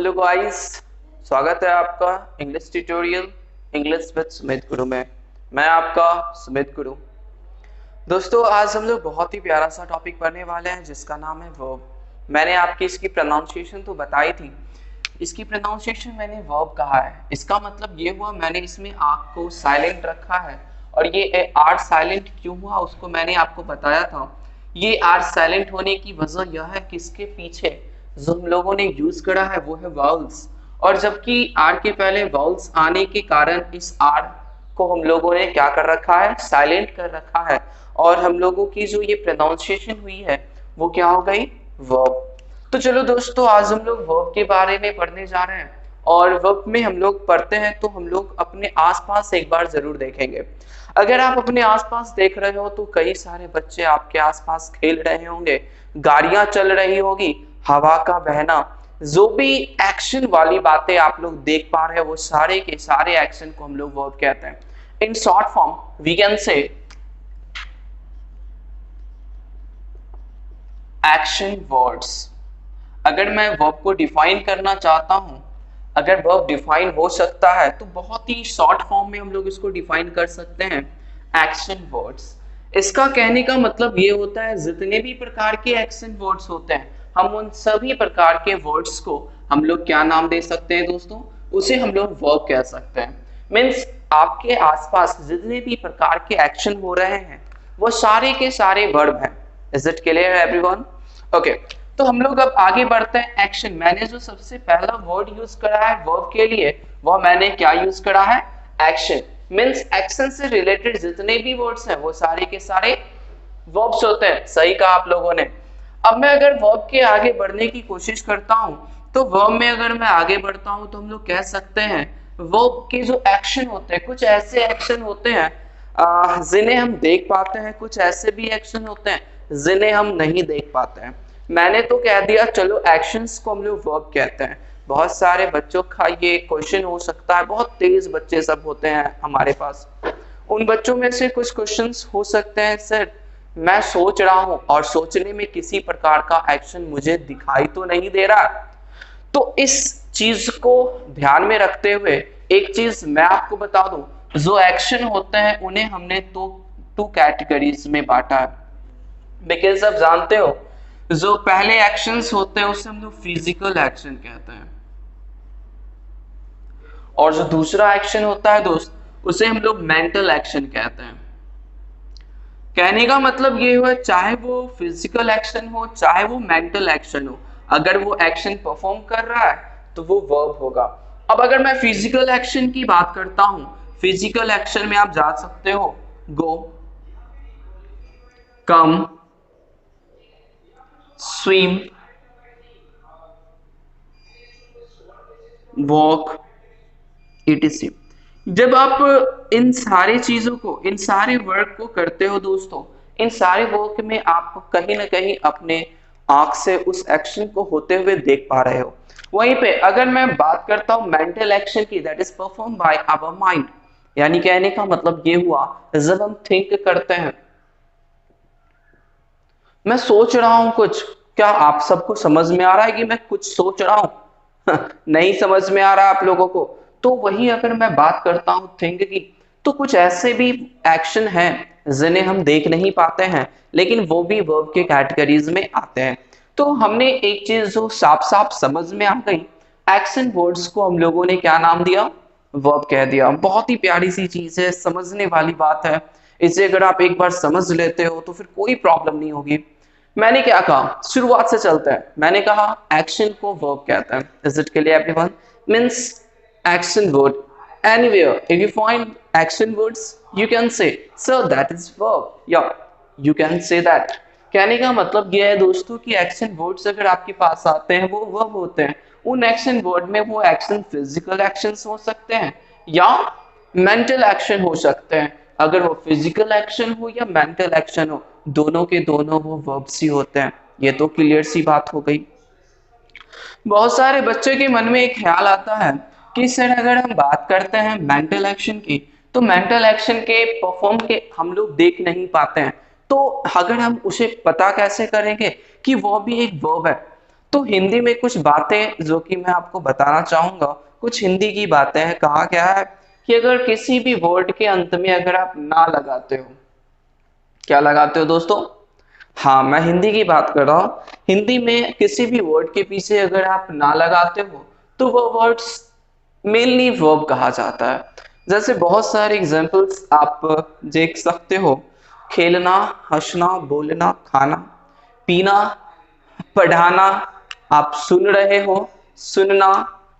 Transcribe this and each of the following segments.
Hello guys, स्वागत है आपका English tutorial English with Sumit गुरु में। मैं आपका सुमित गुरु। दोस्तों, आज हम लोग बहुत ही प्यारा सा टॉपिक पढ़ने वाले हैं जिसका नाम है वर्ब। मैंने आपकी इसकी प्रोनाउंसिएशन तो बताई थी। इसकी प्रोनाउंसिएशन मैंने वर्ब कहा है। इसका मतलब ये हुआ मैंने इसमें आँख को साइलेंट रखा है, और ये आर साइलेंट क्यों हुआ उसको मैंने आपको बताया था। ये आर साइलेंट होने की वजह यह है कि इसके पीछे जो हम लोगों ने यूज करा है वो है वाउल्स, और जबकि आर के पहले वाउल्स आने के कारण इस आर को हम लोगों ने क्या कर रखा है, साइलेंट कर रखा है, और हम लोगों की जो ये प्रोनाउंसिएशन हुई है वो क्या हो गई, वर्ब। तो चलो दोस्तों, आज हम लोग वर्ब के बारे में पढ़ने जा रहे हैं, और वर्ब में हम लोग पढ़ते हैं तो हम लोग अपने आसपास एक बार जरूर देखेंगे। अगर आप अपने आसपास देख रहे हो तो कई सारे बच्चे आपके आसपास खेल रहे होंगे, गाड़ियां चल रही होगी, हवा का बहना, जो भी एक्शन वाली बातें आप लोग देख पा रहे हैं वो सारे के सारे एक्शन को हम लोग वर्ब कहते हैं। In short form we can say action words. अगर मैं वर्ब को डिफाइन करना चाहता हूं, अगर वर्ब डिफाइन हो सकता है तो बहुत ही शॉर्ट फॉर्म में हम लोग इसको डिफाइन कर सकते हैं, एक्शन वर्ड्स। इसका कहने का मतलब ये होता है जितने भी प्रकार के एक्शन वर्ड्स होते हैं, हम उन सभी प्रकार के वर्ड्स को हम लोग क्या नाम दे सकते हैं दोस्तों, उसे हम लोग वर्ब कह सकते हैं। मीन्स आपके आसपास जितने भी प्रकार के एक्शन हो रहे हैं वो सारे के सारे वर्ब हैं। Is it clear everyone? Okay, तो हम लोग अब आगे बढ़ते हैं। एक्शन, मैंने जो सबसे पहला वर्ड यूज करा है वर्ब के लिए वह मैंने क्या यूज करा है, एक्शन। मीन्स एक्शन से रिलेटेड जितने भी वर्ड्स हैं वो सारे के सारे वर्ब्स होते हैं। सही कहा आप लोगों ने। अब मैं अगर वर्ब के आगे बढ़ने की कोशिश करता हूं तो वर्ब में अगर मैं आगे बढ़ता हूं तो हम लोग कह सकते हैं वर्ब के जो एक्शन होते हैं, कुछ ऐसे एक्शन होते हैं जिन्हें हम देख पाते हैं, कुछ ऐसे भी एक्शन होते हैं जिन्हें हम नहीं देख पाते हैं। मैंने तो कह दिया, चलो एक्शंस को हम लोग वर्ब कहते हैं। बहुत सारे बच्चों का ये क्वेश्चन हो सकता है, बहुत तेज बच्चे सब होते हैं हमारे पास, उन बच्चों में से कुछ क्वेश्चंस हो सकते हैं, सर मैं सोच रहा हूं और सोचने में किसी प्रकार का एक्शन मुझे दिखाई तो नहीं दे रहा। तो इस चीज को ध्यान में रखते हुए एक चीज मैं आपको बता दूं, जो एक्शन होते हैं उन्हें हमने तो टू कैटेगरीज में बांटा है। बिकॉज आप जानते हो जो पहले एक्शंस होते हैं उसे हम लोग फिजिकल एक्शन कहते हैं, और जो दूसरा एक्शन होता है दोस्त उसे हम लोग मेंटल एक्शन कहते हैं। कहने का मतलब ये हुआ, चाहे वो फिजिकल एक्शन हो चाहे वो मेंटल एक्शन हो, अगर वो एक्शन परफॉर्म कर रहा है तो वो वर्ब होगा। अब अगर मैं फिजिकल एक्शन की बात करता हूं, फिजिकल एक्शन में आप जा सकते हो गो, कम, स्विम, वॉक, etc। जब आप इन सारी चीजों को, इन सारे वर्क को करते हो दोस्तों, इन सारे वर्क में आप कहीं ना कहीं अपने आंख से उस एक्शन को होते हुए देख पा रहे हो। वहीं पे अगर मैं बात करता हूं मेंटल एक्शन की, that is perform by our mind, यानी कहने का मतलब ये हुआ जब हम थिंक करते हैं, मैं सोच रहा हूं कुछ, क्या आप सबको समझ में आ रहा है कि मैं कुछ सोच रहा हूं? नहीं समझ में आ रहा आप लोगों को? तो वही अगर मैं बात करता हूं थिंक की, तो कुछ ऐसे भी एक्शन हैं जिन्हें हम देख नहीं पाते हैं लेकिन वो भी वर्ब के कैटेगरीज में आते हैं। तो हमने एक चीज जो साफ साफ समझ में आ गई, एक्शन वर्ड्स को हम लोगों ने क्या नाम दिया, वर्ब कह दिया। बहुत ही प्यारी सी चीज है, समझने वाली बात है। इसे अगर आप एक बार समझ लेते हो तो फिर कोई प्रॉब्लम नहीं होगी। मैंने क्या कहा, शुरुआत से चलते हैं। मैंने कहा एक्शन को वर्ब कहते हैं। Is it clear everyone? Means action word, anywhere if you find action words you can say sir that is verb, yeah you can say that। कहने का मतलब यह है दोस्तों कि एक्शन वर्ड्स अगर आपके पास आते हैं वो वर्ब होते हैं। उन एक्शन वर्ड में वो एक्शन फिजिकल एक्शंस हो सकते हैं या मेंटल एक्शन हो सकते हैं। अगर वो फिजिकल एक्शन हो या मेंटल एक्शन हो, दोनों के दोनों वो वर्ब्स ही होते हैं। ये तो क्लियर सी बात हो गई। बहुत सारे बच्चों के मन में एक ख्याल आता है कि सर अगर हम बात करते हैं मेंटल एक्शन की, तो मेंटल एक्शन के परफॉर्म के हम लोग देख नहीं पाते हैं, तो अगर हम उसे पता कैसे करेंगे कि वो भी एक वर्ब है? तो हिंदी में कुछ बातें जो कि मैं आपको बताना चाहूंगा, कुछ हिंदी की बातें हैं। कहा गया है कि अगर किसी भी वर्ड के अंत में अगर आप ना लगाते हो, क्या लगाते हो दोस्तों? हाँ, मैं हिंदी की बात कर रहा हूँ। हिंदी में किसी भी वर्ड के पीछे अगर आप ना लगाते हो तो वो वर्ड्स मेनली वर्ब कहा जाता है। जैसे बहुत सारे एग्जांपल्स आप देख सकते हो, खेलना, हंसना, बोलना, खाना, पीना, पढ़ाना, आप सुन रहे हो, सुनना,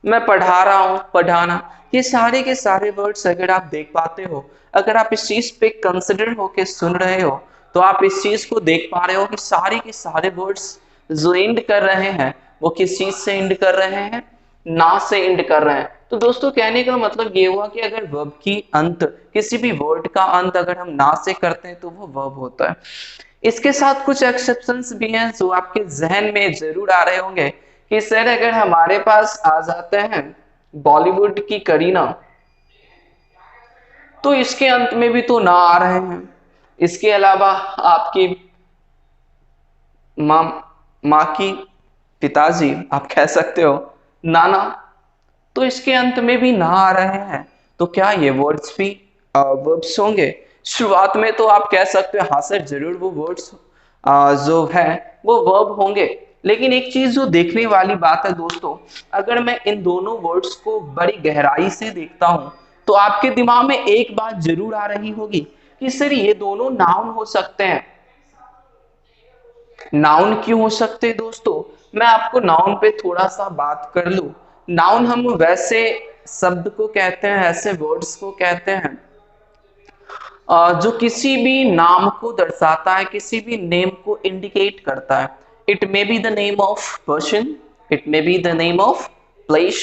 मैं पढ़ा रहा हूं, पढ़ाना, ये सारे के सारे वर्ड्स अगर आप देख पाते हो, अगर आप इस चीज पे कंसिडर होके सुन रहे हो, तो आप इस चीज को देख पा रहे हो कि सारे के सारे वर्ड्स जो एंड कर रहे हैं वो किस चीज से एंड कर रहे हैं? ना से एंड कर रहे हैं। तो दोस्तों कहने का मतलब ये हुआ कि अगर वर्ब की अंत, किसी भी वर्ड का अंत अगर हम ना से करते हैं तो वो वर्ब होता है। इसके साथ कुछ एक्सेप्शंस भी हैं जो आपके जहन में जरूर आ रहे होंगे कि सर अगर हमारे पास आ जाते हैं बॉलीवुड की करीना, तो इसके अंत में भी तो ना आ रहे हैं। इसके अलावा आपकी माँ, माँ की पिताजी, आप कह सकते हो नाना, तो इसके अंत में भी ना आ रहे हैं। तो क्या ये वर्ड्स भी वर्ब्स होंगे? शुरुआत में तो आप कह सकते हो हाँ सर जरूर वो वर्ड्स जो है वो वर्ब होंगे। लेकिन एक चीज जो देखने वाली बात है दोस्तों, अगर मैं इन दोनों वर्ड्स को बड़ी गहराई से देखता हूं तो आपके दिमाग में एक बात जरूर आ रही होगी कि सर ये दोनों नाउन हो सकते हैं। नाउन क्यों हो सकते हैं दोस्तों? मैं आपको नाउन पे थोड़ा सा बात कर लूं। नाउन हम वैसे शब्द को कहते हैं, ऐसे वर्ड्स को कहते हैं जो किसी भी नाम को दर्शाता है, किसी भी नेम को इंडिकेट करता है। It may be the name of person, it may be the name of place,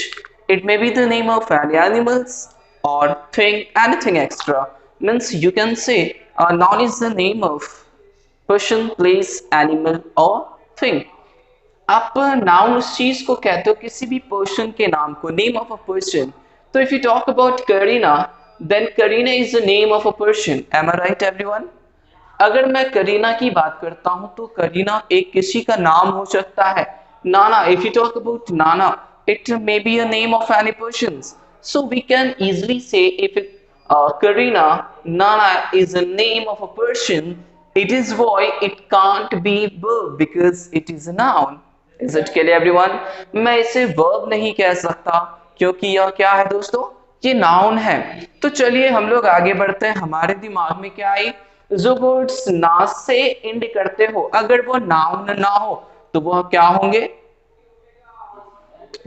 it may be the name of any animals और thing, anything extra. Means you can say noun is the name of person, place, animal और thing. आप noun उस चीज को कहते हो, किसी भी पर्सन के नाम को, नेम ऑफ अ पर्सन। तो if you talk about Kareena, then Kareena is the name of a person. Am I right everyone? अगर मैं करीना की बात करता हूं तो करीना एक किसी का नाम हो सकता है। Nana, if you talk about Nana, it may be a name of any person. So we can easily say if Karina, Nana is a name of a person, it is boy, it can't be verb because it is a noun. Is it clear everyone? मैं इसे verb नहीं कह सकता क्योंकि यह क्या है दोस्तों? ये नाउन है। तो चलिए हम लोग आगे बढ़ते हैं। हमारे दिमाग में क्या आई? जो वर्ड्स ना से एंड करते हो, अगर वो नाउन ना हो तो वह क्या होंगे?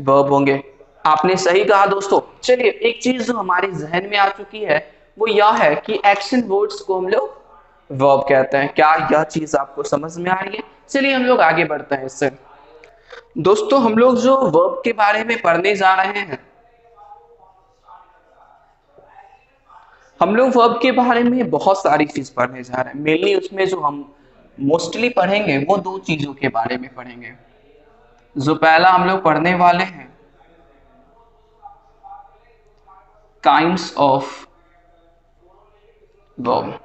वर्ब होंगे। आपने सही कहा दोस्तों। चलिए एक चीज जो हमारे जहन में आ चुकी है वो यह है कि एक्शन वर्ड्स को हम लोग वर्ब कहते हैं। क्या यह चीज आपको समझ में आ रही है? चलिए हम लोग आगे बढ़ते हैं इससे। दोस्तों हम लोग जो वर्ब के बारे में पढ़ने जा रहे हैं, हम लोग वर्ब के बारे में बहुत सारी चीज पढ़ने जा रहे हैं। मेनली उसमें जो हम मोस्टली पढ़ेंगे वो दो चीजों के बारे में पढ़ेंगे। जो पहला हम लोग पढ़ने वाले हैं काइंड्स ऑफ वर्ब,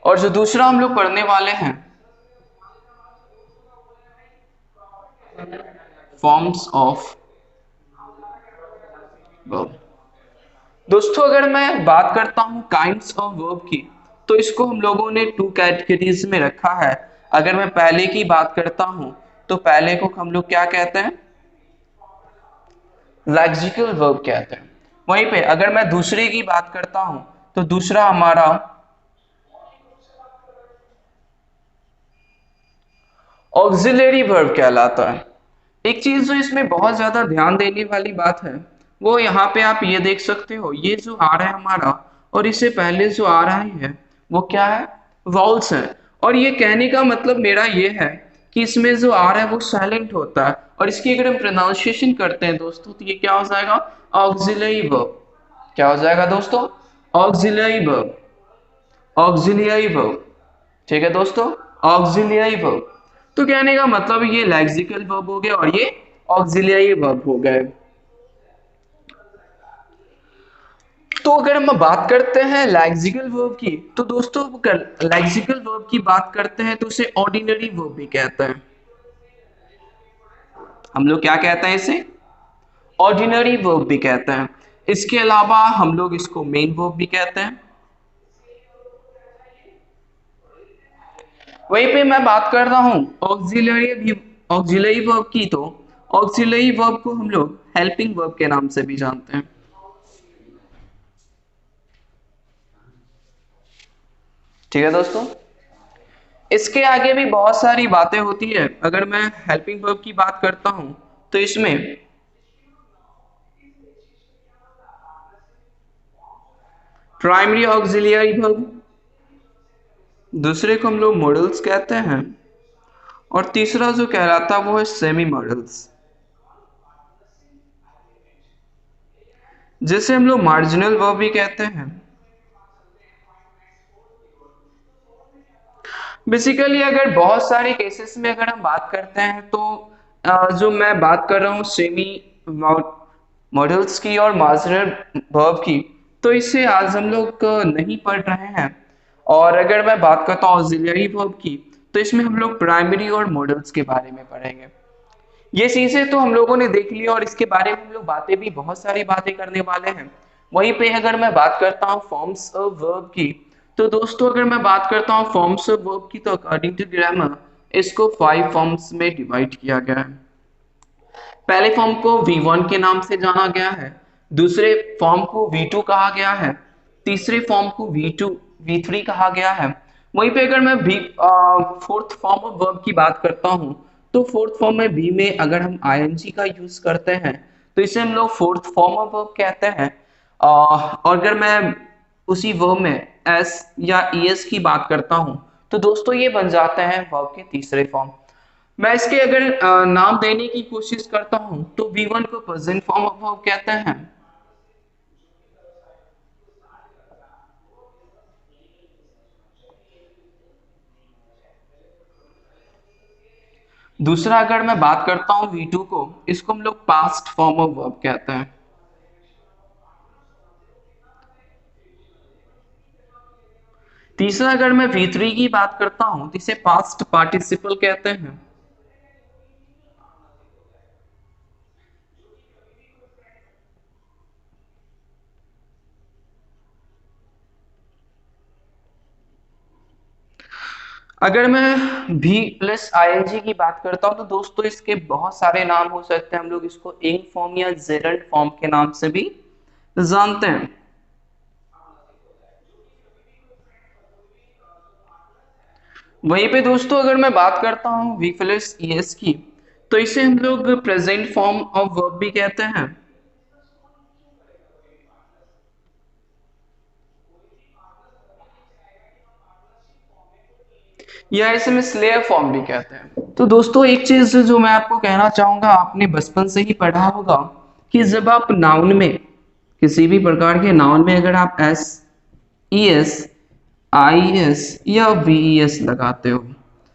और जो दूसरा हम लोग पढ़ने वाले हैं फॉर्म्स ऑफ वर्ब। दोस्तों अगर मैं बात करता हूं काइंड्स ऑफ वर्ब की, तो इसको हम लोगों ने टू कैटेगरीज में रखा है। अगर मैं पहले की बात करता हूं तो पहले को हम लोग क्या कहते हैं? लेक्सिकल वर्ब कहते हैं। वहीं पे अगर मैं दूसरे की बात करता हूं तो दूसरा हमारा ऑक्सिलरी वर्ब कहलाता है। एक चीज जो इसमें बहुत ज्यादा ध्यान देने वाली बात है वो यहाँ पे आप ये देख सकते हो, ये जो आ रहा है हमारा और इससे पहले जो आ रहा है वो क्या है? वॉल्स है। और ये कहने का मतलब मेरा ये है कि इसमें जो आ रहा है वो साइलेंट होता है, और इसकी अगर हम प्रोनाउंसिएशन करते हैं दोस्तों तो ये क्या हो जाएगा? Auxiliary verb. क्या हो जाएगा दोस्तों? Auxiliary verb, auxiliary verb. ठीक है दोस्तों, ऑक्सिलरी वर्ब। तो कहने का मतलब ये लेक्सिकल वर्ब हो गया और ये ऑक्सिलरी वर्ब हो गए। तो अगर हम बात करते हैं लेक्सिकल वर्ब की, तो दोस्तों लेक्सिकल वर्ब की बात करते हैं तो उसे ऑर्डिनरी वर्ब भी कहते हैं। हम लोग क्या कहते हैं इसे? ऑर्डिनरी वर्ब भी कहते हैं। इसके अलावा हम लोग इसको मेन वर्ब भी कहते हैं। वहीं पे मैं बात कर रहा हूं ऑक्सिलरी वर्ब की, तो ऑक्सिलरी वर्ब को हम लोग हेल्पिंग वर्ब के नाम से भी जानते हैं। ठीक है दोस्तों, इसके आगे भी बहुत सारी बातें होती है। अगर मैं हेल्पिंग वर्ब की बात करता हूं तो इसमें प्राइमरी ऑक्सिलरी वर्ब, दूसरे को हम लोग मॉडल्स कहते हैं, और तीसरा जो कहलाता है वो है सेमी मॉडल्स, जिसे हम लोग मार्जिनल वर्ब भी कहते हैं। बेसिकली अगर बहुत सारे केसेस में अगर हम बात करते हैं तो जो मैं बात कर रहा हूँ सेमी मॉडल्स की और मार्जिनल वर्ब की, तो इसे आज हम लोग नहीं पढ़ रहे हैं। और अगर मैं बात करता हूँ ऑक्सिलरी वर्ब की, तो इसमें हम लोग प्राइमरी और मॉडल्स के बारे में पढ़ेंगे। ये चीजें तो हम लोगों ने देख ली और इसके बारे में हम लोग बातें भी बहुत सारी बातें करने वाले हैं। वहीं पे अगर मैं बात करता हूँ फॉर्म्स ऑफ वर्ब की, तो दोस्तों अगर मैं बात करता हूँ फॉर्म्स ऑफ वर्ब की, तो अकॉर्डिंग टू ग्रामर इसको 5 फॉर्म्स में डिवाइड किया गया है। पहले फॉर्म को V1 के नाम से जाना गया है, दूसरे फॉर्म को V2 कहा गया है, तीसरे फॉर्म को V3 कहा गया है। वहीं पे अगर मैं फोर्थ फॉर्म ऑफ वर्ब की बात करता हूं, तो फोर्थ फॉर्म में बी में अगर हम आईएनजी का यूज करते हैं तो इसे हम लोग फोर्थ फॉर्म ऑफ वर्ब कहते हैं। और अगर मैं उसी वर्ब में एस या ईएस की बात करता हूं, तो दोस्तों ये बन जाते हैं वर्ब के तीसरे फॉर्म। मैं इसके अगर नाम देने की कोशिश करता हूं तो V1 को प्रेजेंट फॉर्म ऑफ वर्ब कहते हैं, दूसरा अगर मैं बात करता हूं V2 को, इसको हम लोग पास्ट फॉर्म ऑफ वर्ब कहते हैं। तीसरा अगर मैं V3 की बात करता हूं तो इसे पास्ट पार्टिसिपल कहते हैं। अगर मैं भी प्लस आईएनजी की बात करता हूं तो दोस्तों इसके बहुत सारे नाम हो सकते हैं। हम लोग इसको इंग फॉर्म या जेरंड फॉर्म के नाम से भी जानते हैं। वहीं पे दोस्तों अगर मैं बात करता हूँ वी प्लस ईएस की, तो इसे हम लोग प्रेजेंट फॉर्म ऑफ वर्ब भी कहते हैं, या इसे में स्लेयर फॉर्म भी कहते हैं। तो दोस्तों एक चीज जो मैं आपको कहना चाहूंगा, आपने बचपन से ही पढ़ा होगा कि जब आप नाउन में, किसी भी प्रकार के नाउन में अगर आप S E S I S या वी एस लगाते हो,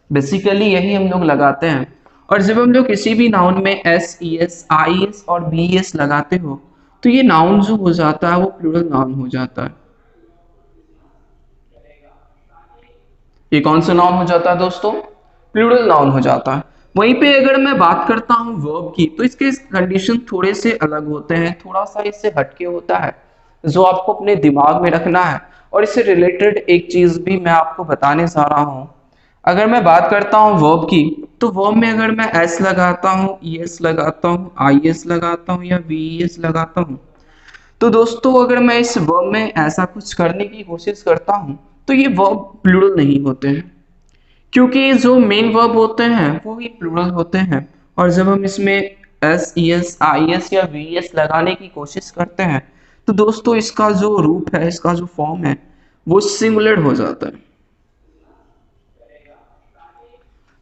बेसिकली यही हम लोग लगाते हैं। और जब हम लोग किसी भी नाउन में S E S I S और बी एस लगाते हो, तो ये नाउन जो हो जाता है वो प्लूरल नाउन हो जाता है। ये कौन सा नाउन हो जाता है दोस्तों? प्लूरल नाउन हो जाता है। वहीं पे अगर मैं बात करता हूँ वर्ब की, तो इसके कंडीशन थोड़े से अलग होते हैं, थोड़ा सा इससे हटके होता है, जो आपको अपने दिमाग में रखना है। और इससे रिलेटेड एक चीज भी मैं आपको बताने जा रहा हूँ। अगर मैं बात करता हूँ वर्ब की, तो वर्ब में अगर मैं एस लगाता हूँ, ई एस लगाता हूँ, आई एस लगाता हूँ या वी एस लगाता हूँ, तो दोस्तों अगर मैं इस वर्ब में ऐसा कुछ करने की कोशिश करता हूँ, तो ये वर्ब प्लूरल नहीं होते हैं, क्योंकि जो मेन वर्ब होते हैं वो ही प्लूरल होते हैं। और जब हम इसमें S E S I S या वी एस लगाने की कोशिश करते हैं, तो दोस्तों इसका जो रूप है, इसका जो फॉर्म है, वो सिंगुलर हो जाता है।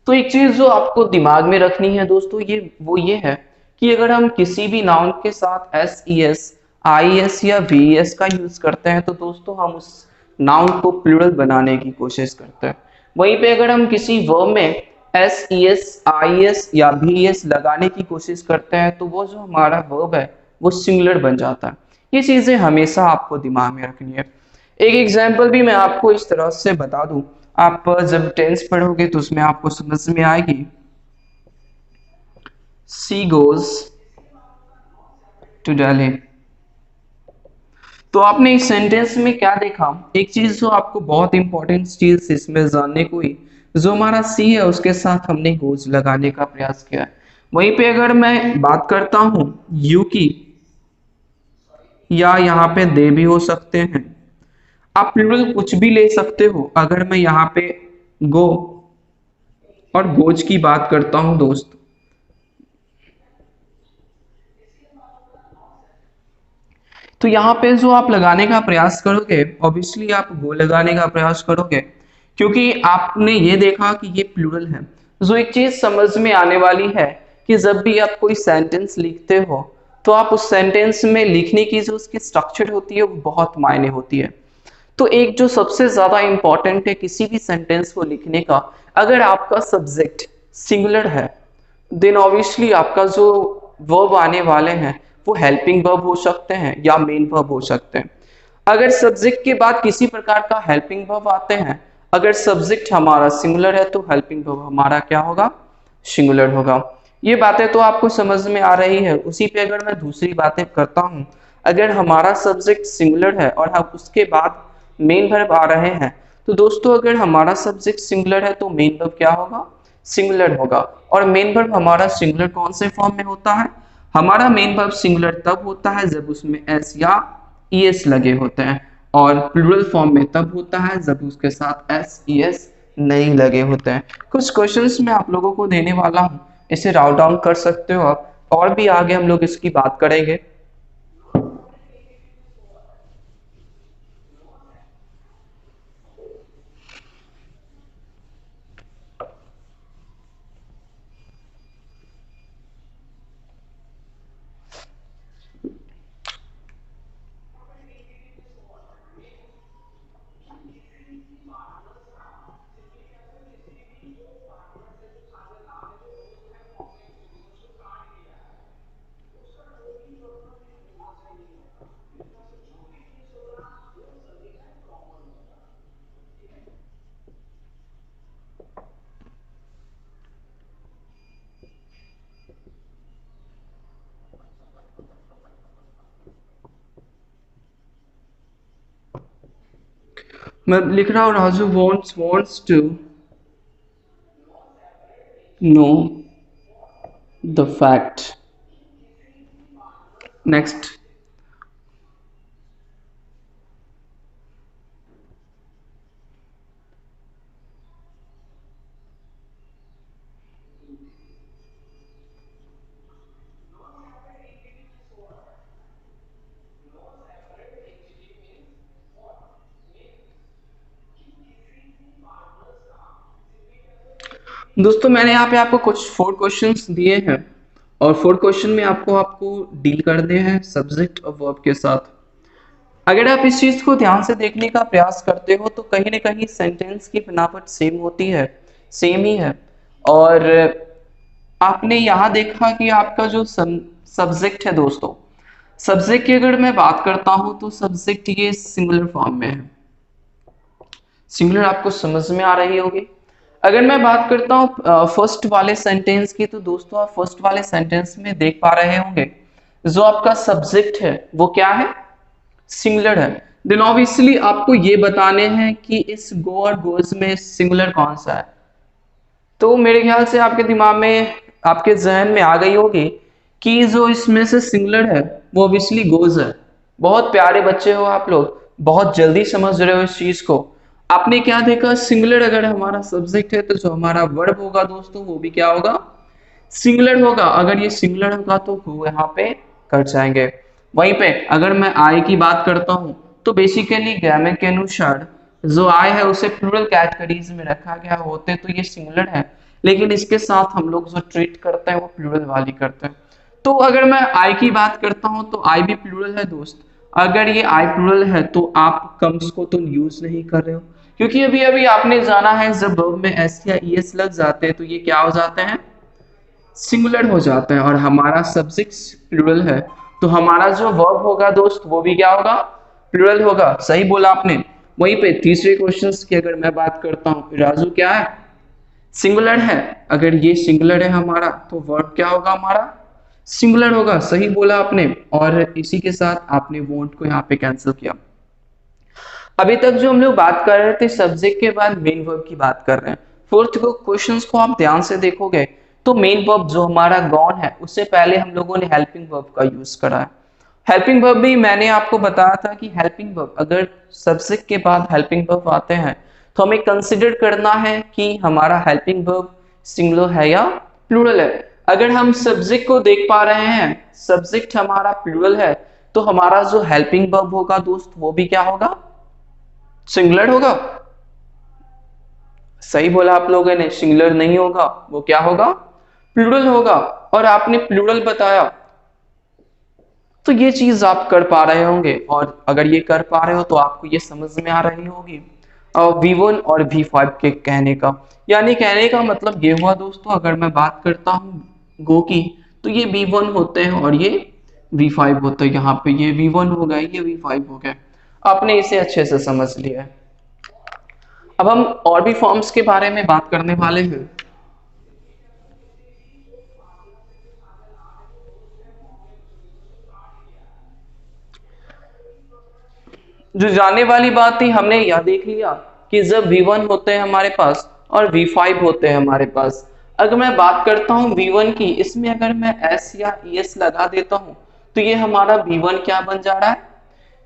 तो एक चीज जो आपको दिमाग में रखनी है दोस्तों, ये है कि अगर हम किसी भी नाउन के साथ S E S I S या वी एस का यूज करते हैं, तो दोस्तों हम उस नाउन को प्लूरल बनाने की कोशिश करते हैं। वहीं पे अगर हम किसी वर्ब में S E S I S या वी एस लगाने की कोशिश करते हैं, तो वो जो हमारा वर्ब है वो सिंगुलर बन जाता है। ये चीजें हमेशा आपको दिमाग में रखनी है। एक एग्जाम्पल भी मैं आपको इस तरह से बता दूं, आप जब टेंस पढ़ोगे तो उसमें आपको समझ में आएगी सी गोज टू दिल्ली। तो आपने इस सेंटेंस में क्या देखा, एक चीज जो आपको बहुत इंपॉर्टेंट चीज इसमें जानने को हुई, जो हमारा सी है उसके साथ हमने गोज लगाने का प्रयास किया है। वहीं पे अगर मैं बात करता हूं यू की, या यहाँ पे दे भी हो सकते हैं, आप प्लूरल कुछ भी ले सकते हो। अगर मैं यहाँ पे गो और गोज की बात करता हूं दोस्त, तो यहाँ पे जो आप लगाने का प्रयास करोगे, ऑब्वियसली आप गो लगाने का प्रयास करोगे, क्योंकि आपने ये देखा कि ये प्लूरल है। जो एक चीज समझ में आने वाली है कि जब भी आप कोई सेंटेंस लिखते हो तो आप उस सेंटेंस में लिखने की जो उसकी स्ट्रक्चर होती है वो बहुत मायने होती है। तो एक जो सबसे ज्यादा इंपॉर्टेंट है किसी भी सेंटेंस को लिखने का, अगर आपका सब्जेक्ट सिंगुलर है देन ऑब्वियसली आपका जो वर्ब आने वाले हैं वो हेल्पिंग वर्ब हो सकते हैं या मेन वर्ब हो सकते हैं। अगर सब्जेक्ट के बाद किसी प्रकार का हेल्पिंग वर्ब आते हैं, अगर सब्जेक्ट हमारा सिंगुलर है तो हेल्पिंग वर्ब हमारा क्या होगा, सिंगुलर होगा। ये बातें तो आपको समझ में आ रही है। उसी पे अगर मैं दूसरी बातें करता हूँ, अगर हमारा सब्जेक्ट सिंगुलर है और हम उसके बाद मेन वर्ब आ रहे हैं, तो दोस्तों अगर हमारा सब्जेक्ट सिंगुलर है तो मेन वर्ब क्या होगा, सिंगुलर होगा। और मेन वर्ब हमारा सिंगुलर कौन से फॉर्म में होता है, हमारा मेन वर्ब सिंगुलर तब होता है जब उसमें एस या ईएस लगे होते हैं, और प्लूरल फॉर्म में तब होता है जब उसके साथ एस ईएस नहीं लगे होते हैं। कुछ क्वेश्चंस मैं आप लोगों को देने वाला हूं, इसे राउट डाउन कर सकते हो आप, और भी आगे हम लोग इसकी बात करेंगे। मैं लिख रहा हूं Raju wants to know the fact. Next, दोस्तों मैंने यहाँ पे आपको कुछ 4 क्वेश्चंस दिए हैं, और 4 क्वेश्चन में आपको आपको डील करने हैं सब्जेक्ट और वर्ब के साथ। अगर आप इस चीज को ध्यान से देखने का प्रयास करते हो तो कहीं ना कहीं सेंटेंस की बनावट सेम होती है, सेम ही है। और आपने यहाँ देखा कि आपका जो सब्जेक्ट है दोस्तों, सब्जेक्ट की अगर मैं बात करता हूं तो सब्जेक्ट ये सिंगुलर फॉर्म में है। सिंगुलर आपको समझ में आ रही होगी। अगर मैं बात करता हूँ फर्स्ट वाले सेंटेंस की, तो दोस्तों आप फर्स्ट वाले सेंटेंस में देख पा रहे होंगे जो आपका सब्जेक्ट है वो क्या है, सिंगुलर है। देन ऑब्वियसली आपको ये बताने हैं कि इस गो और गोज में सिंगुलर कौन सा है। तो मेरे ख्याल से आपके दिमाग में, आपके जहन में आ गई होगी कि जो इसमें से सिंगुलर है वो ऑब्वियसली गोज है। बहुत प्यारे बच्चे हो आप लोग, बहुत जल्दी समझ रहे हो इस चीज को। आपने क्या देखा, सिंगुलर अगर हमारा सब्जेक्ट है तो जो हमारा वर्ब होगा दोस्तों वो भी क्या होगा, सिंगुलर होगा। अगर ये सिंगुलर होगा तो वो यहाँ पे कर जाएंगे। वहीं पे अगर मैं आई की बात करता हूं तो बेसिकली ग्रामर के अनुसार जो आई है उसे प्लूरल कैटेगरीज में रखा गया, होते तो ये सिंगुलर है लेकिन इसके साथ हम लोग जो ट्रीट करते हैं वो प्लूरल वाली करते हैं। तो अगर मैं आई की बात करता हूं तो आई भी प्लूरल है दोस्त। अगर ये आई प्लूरल है तो आप कम्स को तो यूज नहीं कर रहे हो, क्योंकि अभी अभी आपने जाना है जब वर्ब में एस या ईएस लग जाते हैं तो ये क्या हो जाते हैं, सिंगुलर हो जाता है। और हमारा सब्जेक्ट प्लूरल है तो हमारा जो वर्ब होगा दोस्त वो भी क्या होगा, प्लूरल होगा। सही बोला आपने। वहीं पे तीसरे क्वेश्चंस की अगर मैं बात करता हूँ, राजू क्या है, सिंगुलर है, अगर ये सिंगुलर है हमारा तो वर्ब क्या होगा हमारा, सिंगुलर होगा। सही बोला आपने, और इसी के साथ आपने वोंट को यहाँ पे कैंसिल किया। अभी तक जो हम लोग बात कर रहे थे सब्जेक्ट के बाद मेन वर्ब की बात कर रहे हैं। फोर्थ को क्वेश्चंस को आप ध्यान से देखोगे तो मेन वर्ब जो हमारा गॉन है उससे पहले हम लोगों ने हेल्पिंग वर्ब का यूज करा है। हेल्पिंग वर्ब भी मैंने आपको बताया था कि हेल्पिंग वर्ब अगर सब्जेक्ट के बाद हेल्पिंग वर्ब आते हैं तो हमें कंसिडर करना है कि हमारा हेल्पिंग वर्ब सिंगुलर है या प्लूरल है। अगर हम सब्जेक्ट को देख पा रहे हैं, सब्जेक्ट हमारा प्लूरल है, तो हमारा जो हेल्पिंग वर्ब होगा दोस्त वो भी क्या होगा, सिंगुलर होगा। सही बोला आप लोगों ने, सिंगुलर नहीं होगा, वो क्या होगा, प्लूरल होगा। और आपने प्लूरल बताया तो ये चीज आप कर पा रहे होंगे, और अगर ये कर पा रहे हो तो आपको ये समझ में आ रही होगी V1 और V5 के कहने का। यानी कहने का मतलब ये हुआ दोस्तों, अगर मैं बात करता हूँ गो की तो ये V1 होते हैं और ये V5 होते हैं। यहाँ पे ये V1 हो गया, ये V5 हो गया। आपने इसे अच्छे से समझ लिया है। अब हम और भी फॉर्म्स के बारे में बात करने वाले हैं। जो जानने वाली बात थी हमने यह देख लिया कि जब V1 होते हैं हमारे पास और V5 होते हैं हमारे पास। अगर मैं बात करता हूँ V1 की, इसमें अगर मैं S या ES लगा देता हूँ तो ये हमारा V1 क्या बन जा रहा है,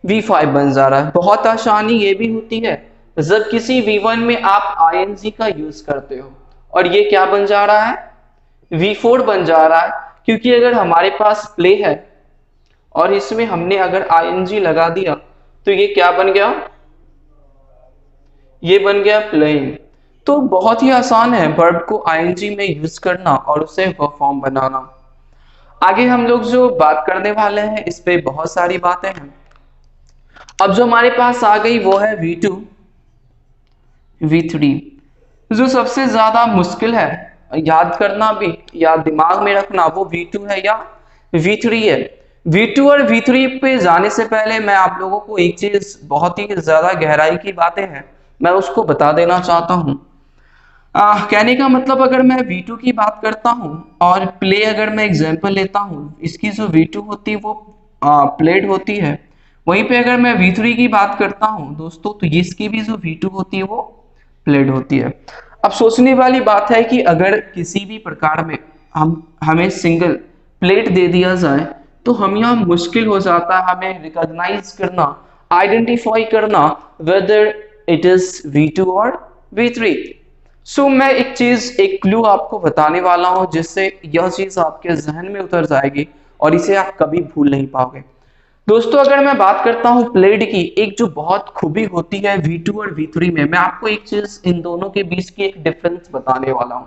V5 बन जा रहा है। बहुत आसानी ये भी होती है जब किसी V1 में आप ING का यूज करते हो और ये क्या बन जा रहा है, V4 बन जा रहा है, क्योंकि अगर हमारे पास प्ले है और इसमें हमने अगर ING लगा दिया तो ये क्या बन गया, ये बन गया प्लेइंग। तो बहुत ही आसान है वर्ब को ING में यूज करना और उसे वर्ब फॉर्म बनाना। आगे हम लोग जो बात करने वाले हैं इस पे बहुत सारी बातें हैं। अब जो हमारे पास आ गई वो है V2 V3, जो सबसे ज्यादा मुश्किल है याद करना भी या दिमाग में रखना, वो V2 है या V3 है। V2 और V3 पे जाने से पहले मैं आप लोगों को एक चीज बहुत ही ज्यादा गहराई की बातें हैं मैं उसको बता देना चाहता हूँ। कहने का मतलब अगर मैं V2 की बात करता हूँ और प्ले अगर मैं एग्जांपल लेता हूँ, इसकी जो V2 होती है वो प्लेड होती है। वहीं पे अगर मैं V3 की बात करता हूँ दोस्तों तो इसकी भी जो V2 होती है वो प्लेड होती है। अब सोचने वाली बात है कि अगर किसी भी प्रकार में हमें सिंगल प्लेट दे दिया जाए तो हम यहाँ मुश्किल हो जाता है हमें रिकॉग्नाइज करना, आइडेंटिफाई करना वेदर इट इज V2 और V3। सो मैं एक चीज, एक क्लू आपको बताने वाला हूं जिससे यह चीज आपके जहन में उतर जाएगी और इसे आप कभी भूल नहीं पाओगे। दोस्तों अगर मैं बात करता हूं प्लेड की, एक जो बहुत खूबी होती है V2 और V3 में, मैं आपको एक चीज इन दोनों के बीच की एक डिफरेंस बताने वाला हूं।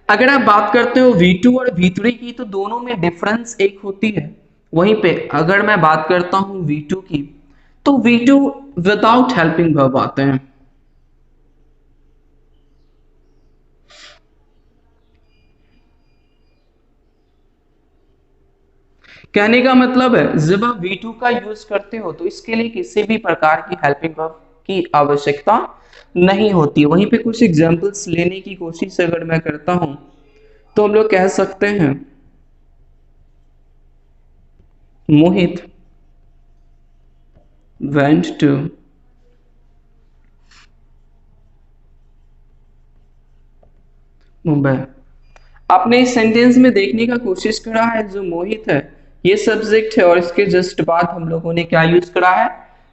अगर आप बात करते हो V2 और V3 की तो दोनों में डिफरेंस एक होती है। वहीं पे अगर मैं बात करता हूं V2 की तो V2 विदाउट हेल्पिंग वर्ब आते हैं। कहने का मतलब है जब आप V2 का यूज करते हो तो इसके लिए किसी भी प्रकार की हेल्पिंग वर्ब की आवश्यकता नहीं होती। वहीं पे कुछ एग्जांपल्स लेने की कोशिश अगर मैं करता हूं तो हम लोग कह सकते हैं मोहित went to मुंबई। आपने इस सेंटेंस में देखने का कोशिश करा है, जो मोहित है ये सब्जेक्ट है और इसके जस्ट बाद हम लोगों ने क्या यूज करा है,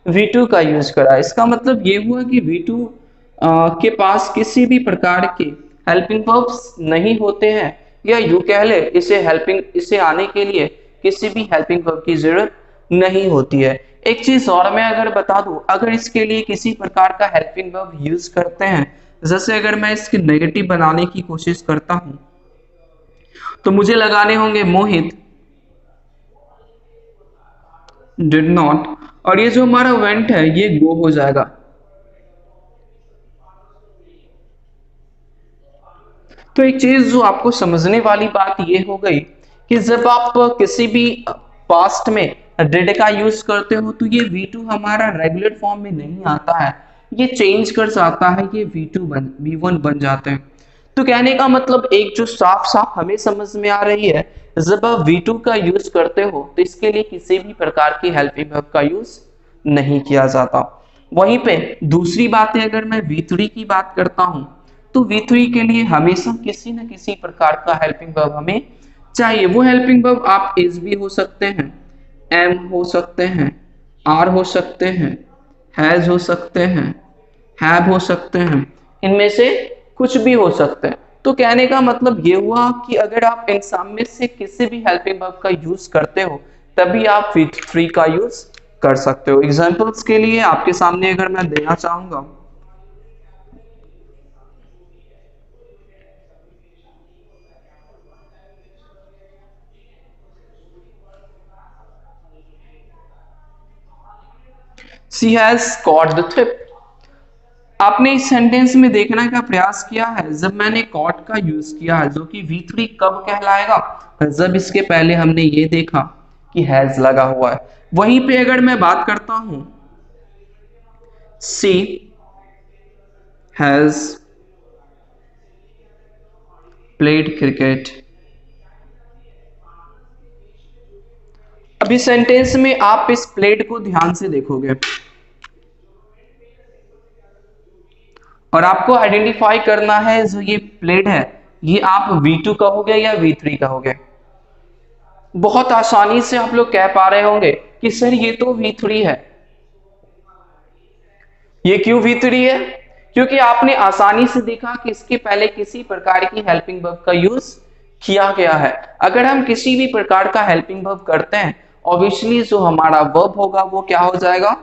V2 का यूज करा है। इसका मतलब ये हुआ कि V2 के पास किसी भी प्रकार के हेल्पिंग वर्ब्स नहीं होते हैं, या यूं कह ले इसे आने के लिए किसी भी हेल्पिंग वर्ब की जरूरत नहीं होती है। एक चीज और मैं अगर बता दूं, अगर इसके लिए किसी प्रकार का हेल्पिंग वर्ब यूज करते हैं, जैसे अगर मैं इसके नेगेटिव बनाने की कोशिश करता हूं तो मुझे लगाने होंगे मोहित डिड नॉट, और ये जो हमारा वेंट है ये गो हो जाएगा। तो एक चीज जो आपको समझने वाली बात ये हो गई कि जब आप किसी भी पास्ट में डिड का यूज करते हो तो ये V2 हमारा रेगुलर फॉर्म में नहीं आता है, ये चेंज कर जाता है, ये V1 बन जाते हैं। तो कहने का मतलब एक जो साफ साफ हमें समझ में आ रही है, जब आप V2 का यूज करते हो तो इसके लिए किसी भी प्रकार की हेल्पिंग वर्ब का यूज नहीं किया जाता। वहीं पे दूसरी बात है, अगर मैं V3 की बात करता हूं तो V3 के लिए हमेशा किसी न किसी प्रकार का हेल्पिंग वर्ब हमें चाहिए। वो हेल्पिंग वर्ब आप इज भी हो सकते हैं, एम हो सकते हैं, आर हो सकते हैं, हैज हो सकते हैं, हैव हो सकते हैं, इनमें से कुछ भी हो सकते हैं। तो कहने का मतलब ये हुआ कि अगर आप इन सब में से किसी भी हेल्पिंग वर्ब का यूज करते हो तभी आप V3 का यूज कर सकते हो। एग्जांपल्स के लिए आपके सामने अगर मैं देना चाहूंगा, शी हैज कॉट द थिप। आपने इस सेंटेंस में देखने का प्रयास किया है, जब मैंने कॉट का यूज किया है जो कि V3 कब कहलाएगा, जब इसके पहले हमने ये देखा कि हैज लगा हुआ है। वहीं पे अगर मैं बात करता हूं, सी हैज प्लेड क्रिकेट। अभी सेंटेंस में आप इस प्लेड को ध्यान से देखोगे और आपको आइडेंटिफाई करना है जो ये प्लेड है, ये आप V2 कहोगे या V3 कहोगे। बहुत आसानी से आप लोग कह पा रहे होंगे कि सर ये तो V3 है। ये क्यों V3 है? क्योंकि आपने आसानी से देखा कि इसके पहले किसी प्रकार की हेल्पिंग वर्ब का यूज किया गया है। अगर हम किसी भी प्रकार का हेल्पिंग वर्ब करते हैं, ऑब्वियसली जो हमारा वर्ब होगा वो क्या हो जाएगा,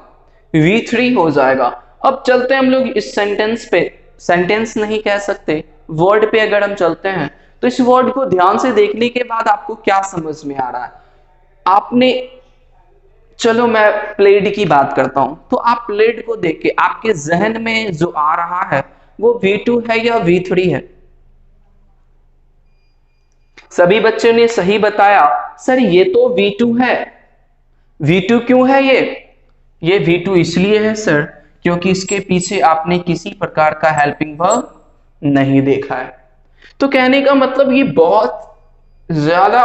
V3 हो जाएगा। अब चलते हैं हम लोग इस सेंटेंस पे, सेंटेंस नहीं कह सकते, वर्ड पे अगर हम चलते हैं तो इस वर्ड को ध्यान से देखने के बाद आपको क्या समझ में आ रहा है। आपने, चलो मैं प्लेड की बात करता हूं, तो आप प्लेड को देख के आपके जहन में जो आ रहा है वो V2 है या V3 है? सभी बच्चों ने सही बताया, सर ये तो V2 है। V2 क्यों है ये V2 इसलिए है सर क्योंकि इसके पीछे आपने किसी प्रकार का हेल्पिंग वर्ब नहीं देखा है। तो कहने का मतलब ये बहुत ज्यादा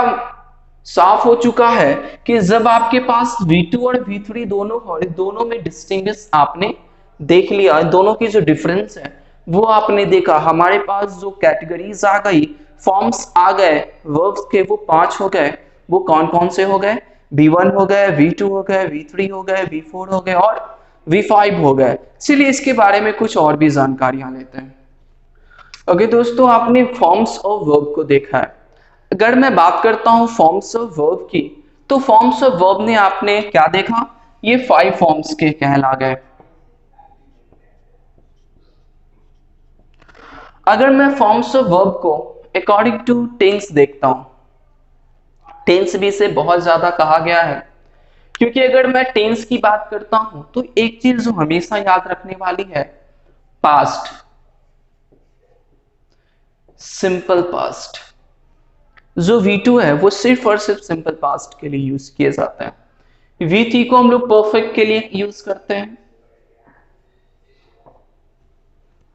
साफ हो चुका है कि जब आपके पास V2 और V3 दोनों हो, दोनों में डिस्टिंग्विश आपने देख लिया, दोनों की जो डिफरेंस है वो आपने देखा, हमारे पास जो कैटेगरीज आ गई, फॉर्म्स आ गए वर्ब्स के, वो 5 हो गए। वो कौन कौन से हो गए? V1 हो गए, V2 हो गए, V3 हो गए, V4 हो गए और V5 हो गए। चलिए इसके बारे में कुछ और भी जानकारियां लेते हैं। ओके दोस्तों, आपने फॉर्म्स ऑफ वर्ब को देखा है। अगर मैं बात करता हूं फॉर्म्स ऑफ वर्ब की, तो फॉर्म्स ऑफ वर्ब ने आपने क्या देखा, ये 5 फॉर्म्स के कहला गए। अगर मैं फॉर्म्स ऑफ वर्ब को अकॉर्डिंग टू टेंस देखता हूं, टेंस भी से बहुत ज्यादा कहा गया है, क्योंकि अगर मैं टेंस की बात करता हूं तो एक चीज जो हमेशा याद रखने वाली है, पास्ट, सिंपल पास्ट। जो V2 है वो सिर्फ और सिर्फ सिंपल पास्ट के लिए यूज किए जाते हैं। V3 को हम लोग परफेक्ट के लिए यूज करते हैं।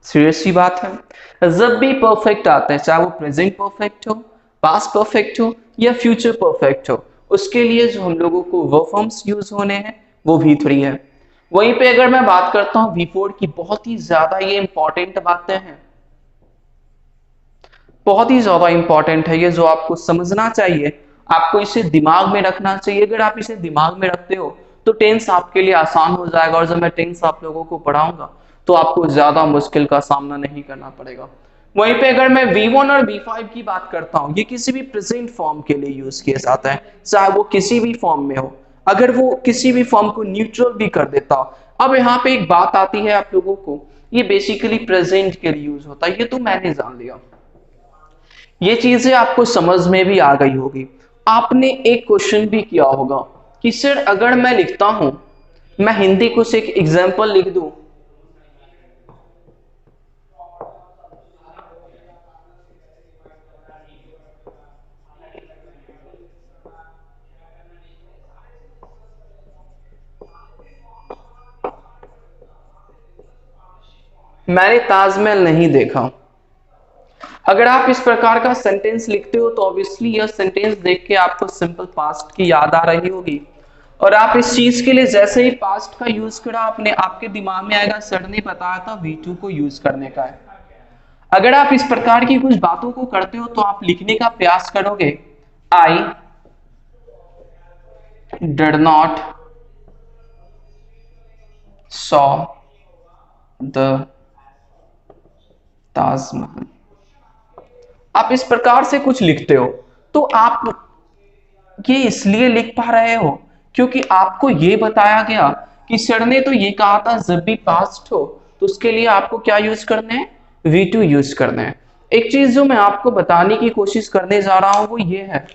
सीरियस सी बात है, जब भी परफेक्ट आते हैं, चाहे वो प्रेजेंट परफेक्ट हो, पास्ट परफेक्ट हो या फ्यूचर परफेक्ट हो, उसके लिए जो हम लोगों को वर्ब फॉर्म्स यूज होने हैं वो V3 है। वहीं पे अगर मैं बात करता हूं V4 की, बहुत ही ज्यादा ये इंपॉर्टेंट बातें हैं, बहुत ही ज्यादा इंपॉर्टेंट है ये, जो आपको समझना चाहिए, आपको इसे दिमाग में रखना चाहिए। अगर आप इसे दिमाग में रखते हो तो टेंस आपके लिए आसान हो जाएगा, और जब मैं टेंस आप लोगों को पढ़ाऊंगा तो आपको ज्यादा मुश्किल का सामना नहीं करना पड़ेगा। वहीं पे अगर मैं V1 और V5 की बात करता हूं, ये किसी भी प्रेजेंट फॉर्म के लिए यूज किए जाते हैं, चाहे वो किसी भी फॉर्म में हो। अगर वो किसी भी फॉर्म को न्यूट्रल भी कर देता हो। अब यहाँ पे एक बात आती है आप लोगों को, ये बेसिकली प्रेजेंट के लिए यूज होता है, ये तो मैंने जान लिया, ये चीजें आपको समझ में भी आ गई होगी। आपने एक क्वेश्चन भी किया होगा कि सर अगर मैं लिखता हूं, मैं हिंदी कुछ एक एग्जांपल लिख दूं, मैंने ताजमहल नहीं देखा। अगर आप इस प्रकार का सेंटेंस लिखते हो तो ऑब्वियसली यह सेंटेंस देख के आपको सिंपल पास्ट की याद आ रही होगी, और आप इस चीज के लिए जैसे ही पास्ट का यूज करा आपने, आपके दिमाग में आएगा सर ने बताया था V2 को यूज करने का है। अगर आप इस प्रकार की कुछ बातों को करते हो तो आप लिखने का प्रयास करोगे, I did not saw the Taj Mahal. आप इस प्रकार से कुछ लिखते हो तो आप ये इसलिए लिख पा रहे हो क्योंकि आपको ये बताया गया कि सर ने तो ये कहा था जब भी पास्ट हो तो उसके लिए आपको क्या यूज करने हैं, V2 यूज करना है। एक चीज जो मैं आपको बताने की कोशिश करने जा रहा हूं वो ये है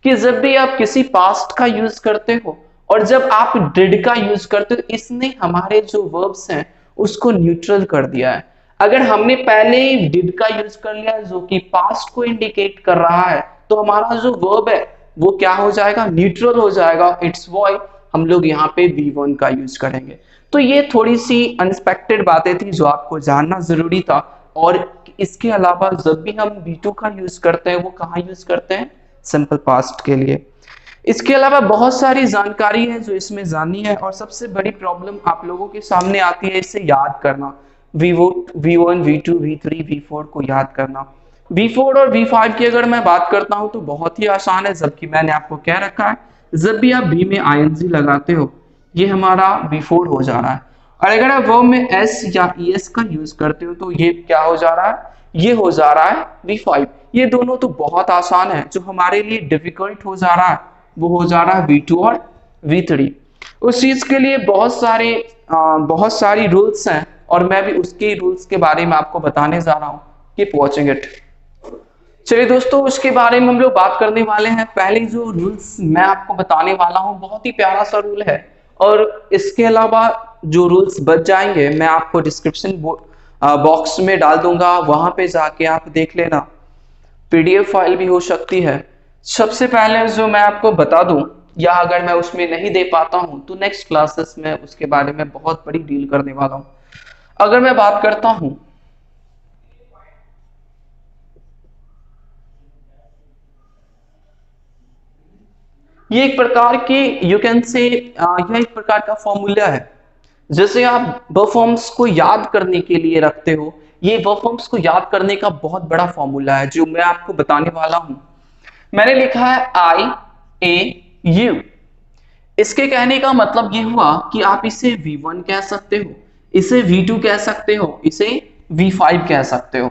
कि जब भी आप किसी पास्ट का यूज करते हो और जब आप डिड का यूज करते हो, इसने हमारे जो वर्ब्स हैं उसको न्यूट्रल कर दिया है। अगर हमने पहले डिड का यूज कर लिया जो कि पास्ट को इंडिकेट कर रहा है तो हमारा जो वर्ब है वो क्या हो जाएगा, न्यूट्रल हो जाएगा। इट्स व्हाई हम लोग यहाँ पे V1 का यूज करेंगे। तो ये थोड़ी सी अनएक्सपेक्टेड बातें थी जो आपको जानना जरूरी था। और इसके अलावा जब भी हम V2 का यूज करते हैं वो कहाँ यूज करते हैं, सिंपल पास्ट के लिए। इसके अलावा बहुत सारी जानकारी है जो इसमें जाननी है, और सबसे बड़ी प्रॉब्लम आप लोगों के सामने आती है इसे याद करना, V1, V2, V3, V4 को याद करना। V4 और V5 की अगर मैं बात करता हूं तो बहुत ही आसान है, जबकि मैंने आपको कह रखा है जब भी आप V में ing लगाते हो ये हमारा V4 हो जा रहा है, और अगर आप वर्ब में S या ES का यूज करते हो तो ये क्या हो जा रहा है, ये हो जा रहा है V5। ये दोनों तो बहुत आसान है, जो हमारे लिए डिफिकल्ट हो जा रहा है वो हो जा रहा है V2 और V3। उस चीज के लिए बहुत सारी रूल्स हैं और मैं भी उसके रूल्स के बारे में आपको बताने जा रहा हूँ। Keep watching it. चलिए दोस्तों, उसके बारे में हम लोग बात करने वाले हैं। पहले जो रूल्स मैं आपको बताने वाला हूँ बहुत ही प्यारा सा रूल है, और इसके अलावा जो रूल्स बच जाएंगे मैं आपको डिस्क्रिप्शन बॉक्स में डाल दूंगा, वहां पे जाके आप देख लेना। PDF फाइल भी हो सकती है। सबसे पहले जो मैं आपको बता दूं, या अगर मैं उसमें नहीं दे पाता हूं तो नेक्स्ट क्लासेस में उसके बारे में बहुत बड़ी डील करने वाला हूं। अगर मैं बात करता हूं ये एक प्रकार की यू कैन से यह एक प्रकार का फॉर्मूला है, जैसे आप वर्ब फॉर्म्स को याद करने के लिए रखते हो। ये वर्ब फॉर्म्स को याद करने का बहुत बड़ा फॉर्मूला है जो मैं आपको बताने वाला हूं। मैंने लिखा है IAU। इसके कहने का मतलब ये हुआ कि आप इसे V1 कह सकते हो, इसे V2 कह सकते हो, इसे V5 कह सकते हो।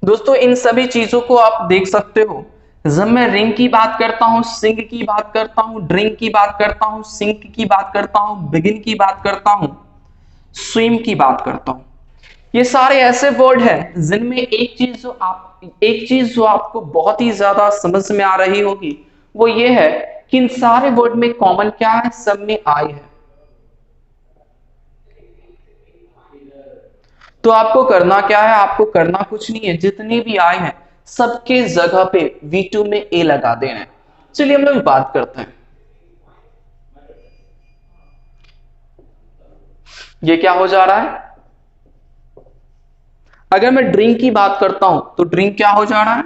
दोस्तों इन सभी चीजों को आप देख सकते हो। जब मैं रिंग की बात करता हूं, सिंग की बात करता हूं, ड्रिंक की बात करता हूं, सिंक की बात करता हूं, बिगिन की बात करता हूं, स्विम की बात करता हूं, ये सारे ऐसे वर्ड हैं जिनमें एक चीज जो आपको बहुत ही ज्यादा समझ में आ रही होगी वो ये है कि इन सारे वर्ड में कॉमन क्या है, सब में आई है। तो आपको करना क्या है, आपको करना कुछ नहीं है, जितने भी आए हैं सबके जगह पे V2 में A लगा देना है। चलिए हम लोग बात करते हैं, ये क्या हो जा रहा है। अगर मैं ड्रिंक की बात करता हूं तो ड्रिंक क्या हो जा रहा है,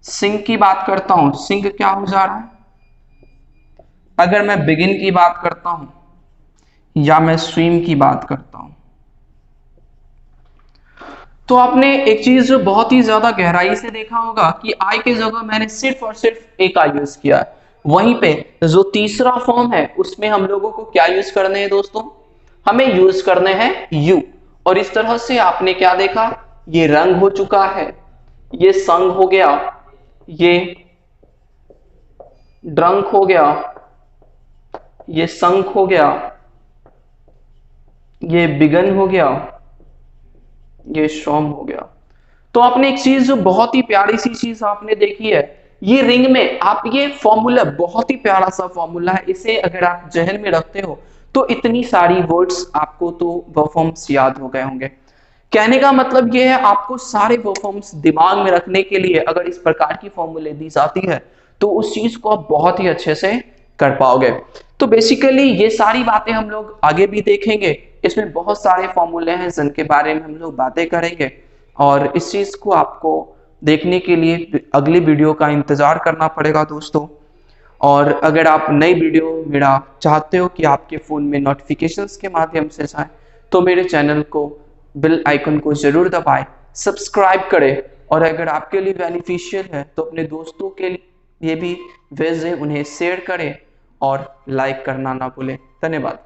सिंग की बात करता हूं, सिंग क्या हो जा रहा है। अगर मैं बिगिन की बात करता हूं या मैं स्विम की बात करता हूं, तो आपने एक चीज जो बहुत ही ज्यादा गहराई से देखा होगा कि आई के जगह मैंने सिर्फ और सिर्फ ए का यूज किया है। वहीं पे जो तीसरा फॉर्म है उसमें हम लोगों को क्या यूज करने हैं दोस्तों, हमें यूज करने हैं यू। और इस तरह से आपने क्या देखा, ये रंग हो चुका है, ये संग हो गया, ये ड्रंक हो गया, ये संक हो गया, ये बिगन हो गया, ये शॉम हो गया। तो आपने एक चीज जो बहुत ही प्यारी सी चीज आपने देखी है ये रिंग में आप ये फॉर्मूला बहुत ही प्यारा सा फॉर्मूला है, इसे अगर आप जहन में रखते हो तो इतनी सारी वर्ड्स आपको तो वर्ब फॉर्म्स याद हो गए होंगे। कहने का मतलब ये है आपको सारे वर्ब फॉर्म्स दिमाग में रखने के लिए अगर इस प्रकार की फॉर्मूले दी जाती है तो उस चीज को आप बहुत ही अच्छे से कर पाओगे। तो बेसिकली ये सारी बातें हम लोग आगे भी देखेंगे, इसमें बहुत सारे फॉर्मूले हैं जिनके बारे में हम लोग बातें करेंगे और इस चीज को आपको देखने के लिए अगली वीडियो का इंतजार करना पड़ेगा दोस्तों। और अगर आप नई वीडियो मेरा चाहते हो कि आपके फ़ोन में नोटिफिकेशंस के माध्यम से जाए तो मेरे चैनल को बेल आइकन को ज़रूर दबाएं, सब्सक्राइब करें और अगर आपके लिए बेनिफिशियल है तो अपने दोस्तों के लिए भी भेजें, उन्हें शेयर करें और लाइक करना ना भूलें। धन्यवाद।